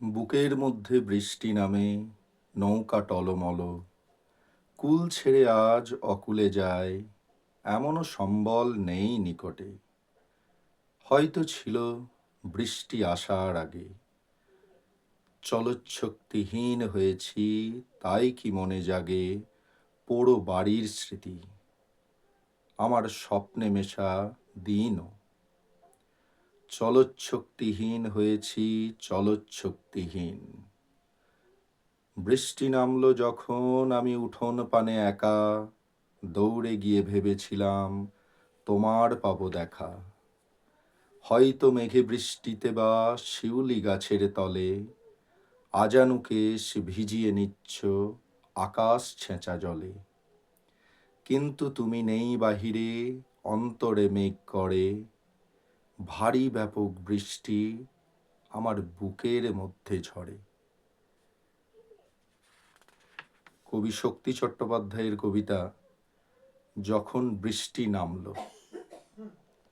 বুকের মধ্যে বৃষ্টি নামে, নৌকা টলমল, কুল ছেড়ে আজ অকুলে যায়, এমনও সম্বল নেই নিকটে। হয়তো ছিল বৃষ্টি আসার আগে, চলচ্ছক্তিহীন হয়েছি, তাই কি মনে জাগে পোড়ো বাড়ির স্মৃতি, আমার স্বপ্নে মেশা দিনও। চলচ্ছক্তিহীন হয়েছি, চলচ্ছক্তিহীন। বৃষ্টি নামলো যখন আমি উঠোন পানে একা, দৌড়ে গিয়ে ভেবেছিলাম তোমার পাবো দেখা। হয়তো মেঘে বৃষ্টিতে বা শিউলি গাছের তলে আজানুকেশ ভিজিয়ে নিচ্ছ আকাশ ছেঁচা জলে। কিন্তু তুমি নেই বাহিরে, অন্তরে মেঘ করে, ভারী ব্যাপক বৃষ্টি আমার বুকের মধ্যে ঝরে। কবি শক্তি চট্টোপাধ্যায়ের কবিতা যখন বৃষ্টি নামলো।